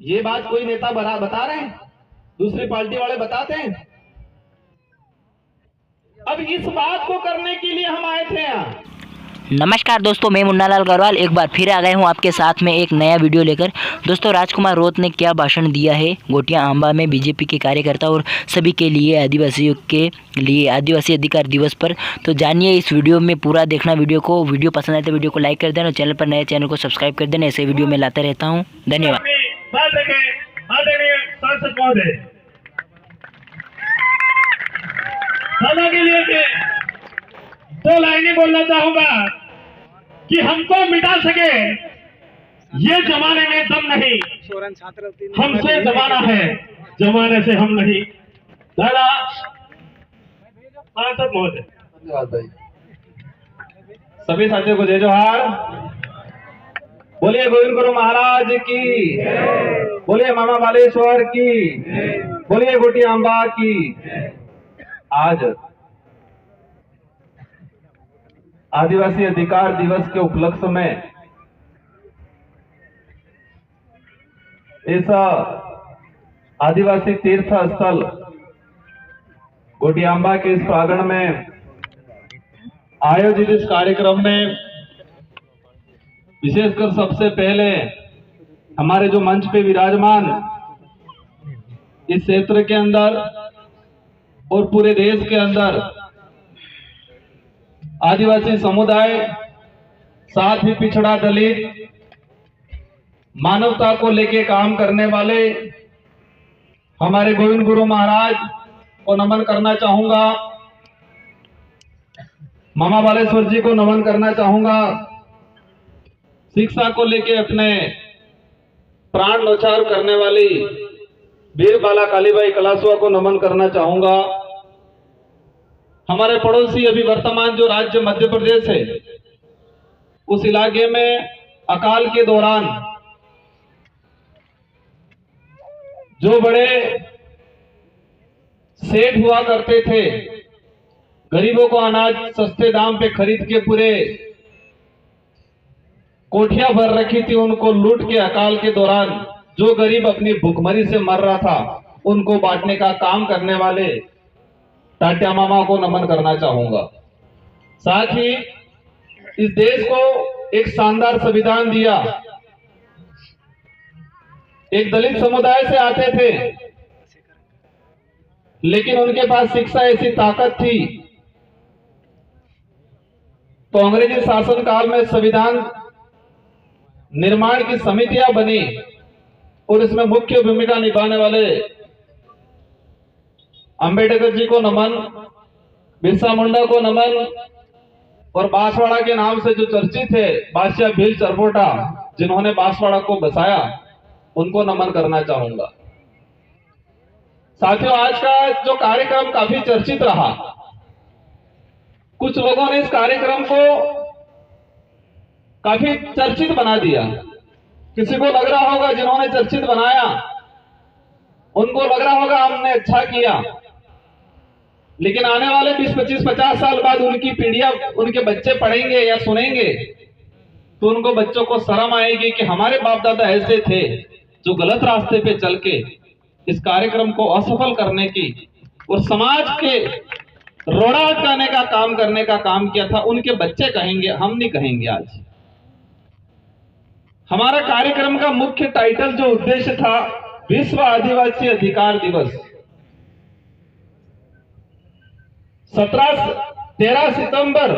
ये बात कोई नेता बता रहे हैं, दूसरी पार्टी वाले बताते हैं। अब इस बात को करने के लिए हम आए थे यहाँ। नमस्कार दोस्तों, मैं मुन्नालाल गढ़वाल एक बार फिर आ गए हूँ आपके साथ में एक नया वीडियो लेकर। दोस्तों, राजकुमार रोत ने क्या भाषण दिया है गोटिया आंबा में बीजेपी के कार्यकर्ता और सभी के लिए, आदिवासियों के लिए आदिवासी अधिकार दिवस पर, तो जानिए इस वीडियो में। पूरा देखना वीडियो को। वीडियो पसंद आए तो वीडियो को लाइक कर देना, चैनल पर नए चैनल को सब्सक्राइब कर देना। ऐसे वीडियो में लाता रहता हूँ। धन्यवाद। के लिए दो लाइनें बोलना चाहूंगा कि हमको मिटा सके ये जमाने में दम नहीं, हमसे जमाना है, जमाने से हम नहीं। दादा सांसद महोदय। धन्यवाद भाई। सभी साथियों को जय जोहार। बोलिए गोविंद गुरु महाराज की, बोलिए मामा बालेश्वर की, बोलिए गोटिया आंबा की। आज आदिवासी अधिकार दिवस के उपलक्ष्य में इस आदिवासी तीर्थ स्थल गोटिया आंबा के इस प्रांगण में आयोजित इस कार्यक्रम में विशेषकर सबसे पहले हमारे जो मंच पे विराजमान इस क्षेत्र के अंदर और पूरे देश के अंदर आदिवासी समुदाय, साथ ही पिछड़ा, दलित, मानवता को लेके काम करने वाले हमारे गोविंद गुरु महाराज को नमन करना चाहूंगा। मामा बालेश्वर जी को नमन करना चाहूंगा। शिक्षा को लेके अपने प्राण न्यौछावर करने वाली वीर बाला कालीबाई कलासुआ को नमन करना चाहूंगा। हमारे पड़ोसी अभी वर्तमान जो राज्य मध्य प्रदेश है, उस इलाके में अकाल के दौरान जो बड़े सेठ हुआ करते थे, गरीबों को अनाज सस्ते दाम पे खरीद के पूरे कोठियां भर रखी थी, उनको लूट के अकाल के दौरान जो गरीब अपनी भूखमरी से मर रहा था, उनको बांटने का काम करने वाले टाटिया मामा को नमन करना चाहूंगा। साथ ही इस देश को एक शानदार संविधान दिया। एक दलित समुदाय से आते थे, लेकिन उनके पास शिक्षा ऐसी ताकत थी, तो अंग्रेजी शासन काल में संविधान निर्माण की समितियां बनी और इसमें मुख्य भूमिका निभाने वाले अंबेडकर जी को नमन, बिरसा मुंडा को नमन, और बांसवाड़ा के नाम से जो चर्चित है बादशाह भील चरपोटा, जिन्होंने बांसवाड़ा को बसाया, उनको नमन करना चाहूंगा। साथियों, आज का जो कार्यक्रम काफी चर्चित रहा। कुछ लोगों ने इस कार्यक्रम को काफी चर्चित बना दिया। किसी को लग रहा होगा, जिन्होंने चर्चित बनाया उनको लग रहा होगा हमने अच्छा किया, लेकिन आने वाले 20, 25, 50 साल बाद उनकी पीढ़ियां, उनके बच्चे पढ़ेंगे या सुनेंगे तो उनको बच्चों को शर्म आएगी कि हमारे बाप दादा ऐसे थे जो गलत रास्ते पे चल के इस कार्यक्रम को असफल करने की और समाज के रोड़ा अटकाने का काम करने का काम किया था। उनके बच्चे कहेंगे, हम नहीं कहेंगे। आज हमारा कार्यक्रम का मुख्य टाइटल, जो उद्देश्य था, विश्व आदिवासी अधिकार दिवस। 13 सितंबर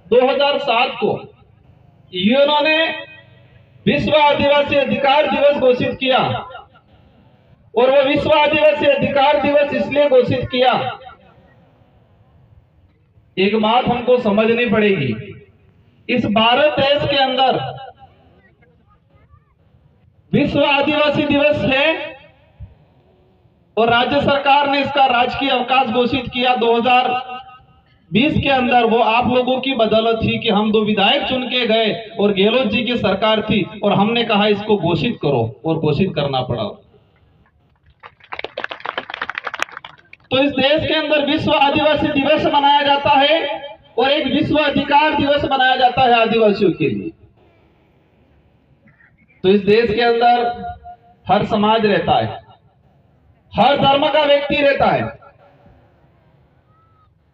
2007 को यूएनओ ने विश्व आदिवासी अधिकार दिवस घोषित किया, और वो विश्व आदिवासी अधिकार दिवस इसलिए घोषित किया, एक बात हमको समझनी पड़ेगी। इस भारत देश के अंदर विश्व आदिवासी दिवस है और राज्य सरकार ने इसका राजकीय अवकाश घोषित किया 2020 के अंदर। वो आप लोगों की बदौलत थी कि हम 2 विधायक चुन के गए और गहलोत जी की सरकार थी और हमने कहा इसको घोषित करो, और घोषित करना पड़ा। तो इस देश के अंदर विश्व आदिवासी दिवस मनाया जाता है और एक विश्व अधिकार दिवस मनाया जाता है आदिवासियों के लिए। तो इस देश के अंदर हर समाज रहता है, हर धर्म का व्यक्ति रहता है,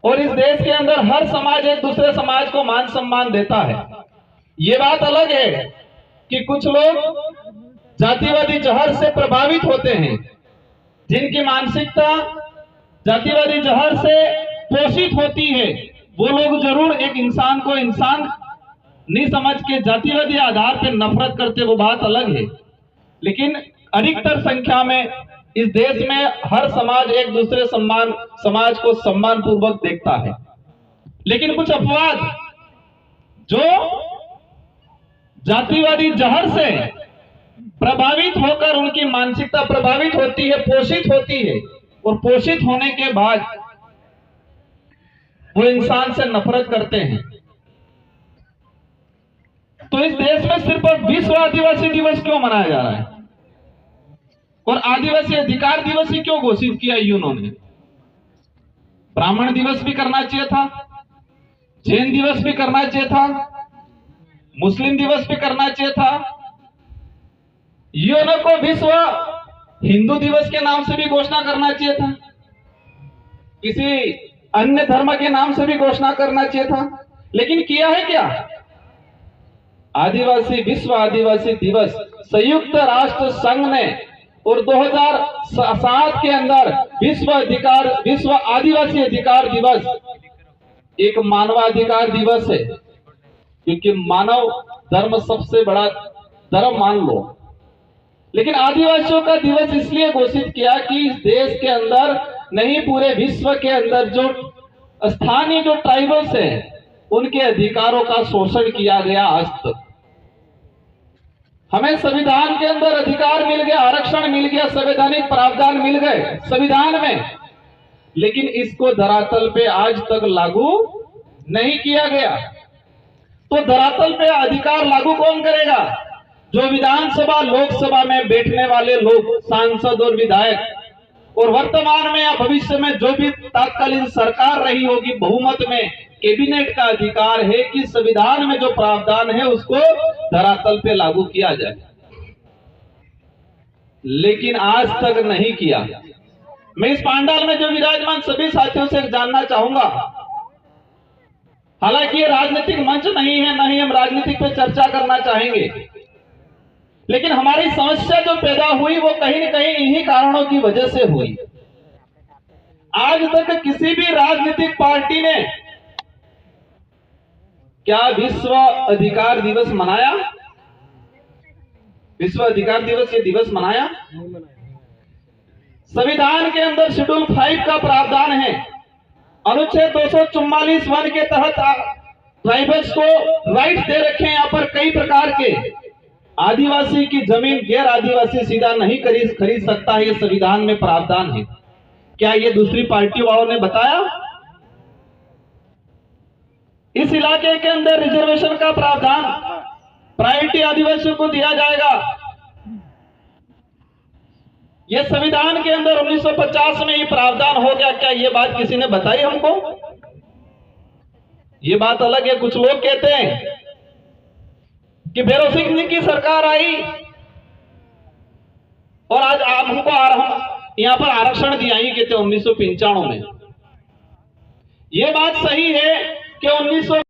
और इस देश के अंदर हर समाज एक दूसरे समाज को मान सम्मान देता है। ये बात अलग है कि कुछ लोग जातिवादी जहर से प्रभावित होते हैं, जिनकी मानसिकता जातिवादी जहर से पोषित होती है। वो लोग जरूर एक इंसान को इंसान नहीं समझ के जातिवादी आधार पर नफरत करते, वो बात अलग है। लेकिन अधिकतर संख्या में इस देश में हर समाज एक दूसरे समाज को सम्मान पूर्वक देखता है। लेकिन कुछ अपवाद जो जातिवादी जहर से प्रभावित होकर उनकी मानसिकता प्रभावित होती है, पोषित होती है, और पोषित होने के बाद वो इंसान से नफरत करते हैं। तो इस देश में सिर्फ विश्व आदिवासी दिवस क्यों मनाया जा रहा है, और आदिवासी अधिकार दिवस ही क्यों घोषित किया उन्होंने? ब्राह्मण दिवस भी करना चाहिए था, जैन दिवस भी करना चाहिए था, मुस्लिम दिवस भी करना चाहिए था। यूएनओ को विश्व हिंदू दिवस के नाम से भी घोषणा करना चाहिए था, किसी अन्य धर्म के नाम से भी घोषणा करना चाहिए था। लेकिन किया है क्या? आदिवासी विश्व आदिवासी दिवस संयुक्त राष्ट्र संघ ने और 2007 के अंदर विश्व आदिवासी अधिकार दिवस एक मानवाधिकार दिवस है, क्योंकि मानव धर्म सबसे बड़ा धर्म मान लो। लेकिन आदिवासियों का दिवस इसलिए घोषित किया कि इस देश के अंदर नहीं, पूरे विश्व के अंदर जो स्थानीय जो ट्राइबल्स हैं उनके अधिकारों का शोषण किया गया आज तक। हमें संविधान के अंदर अधिकार मिल गया, आरक्षण मिल गया, संवैधानिक प्रावधान मिल गए संविधान में, लेकिन इसको धरातल पे आज तक लागू नहीं किया गया। तो धरातल पे अधिकार लागू कौन करेगा? जो विधानसभा लोकसभा में बैठने वाले लोग, सांसद और विधायक, और वर्तमान में या भविष्य में जो भी तत्कालीन सरकार रही होगी बहुमत में, कैबिनेट का अधिकार है कि संविधान में जो प्रावधान है उसको धरातल पे लागू किया जाए। लेकिन आज तक नहीं किया। मैं इस पांडाल में जो विराजमान सभी साथियों से जानना चाहूंगा, हालांकि ये राजनीतिक मंच नहीं है, न ही हम राजनीतिक पे चर्चा करना चाहेंगे, लेकिन हमारी समस्या जो पैदा हुई वो कहीं न कहीं इन्हीं कारणों की वजह से हुई। आज तक किसी भी राजनीतिक पार्टी ने क्या विश्व अधिकार दिवस मनाया? विश्व अधिकार दिवस ये दिवस मनाया? संविधान के अंदर शेड्यूल 5 का प्रावधान है, अनुच्छेद 244 वन के तहत ट्राइबल्स को राइट्स दे रखे हैं। यहाँ पर कई प्रकार के आदिवासी की जमीन गैर आदिवासी सीधा नहीं खरीद सकता है, ये संविधान में प्रावधान है। क्या ये दूसरी पार्टी वालों ने बताया? इस इलाके के अंदर रिजर्वेशन का प्रावधान प्रायोरिटी आदिवासियों को दिया जाएगा, यह संविधान के अंदर 1950 में ही प्रावधान हो गया। क्या ये बात किसी ने बताई हमको? ये बात अलग है। कुछ लोग कहते हैं कि भैरव सिंह की सरकार आई और आज हमको यहां पर आरक्षण दिया ही कहते 1995 में। यह बात सही है कि 19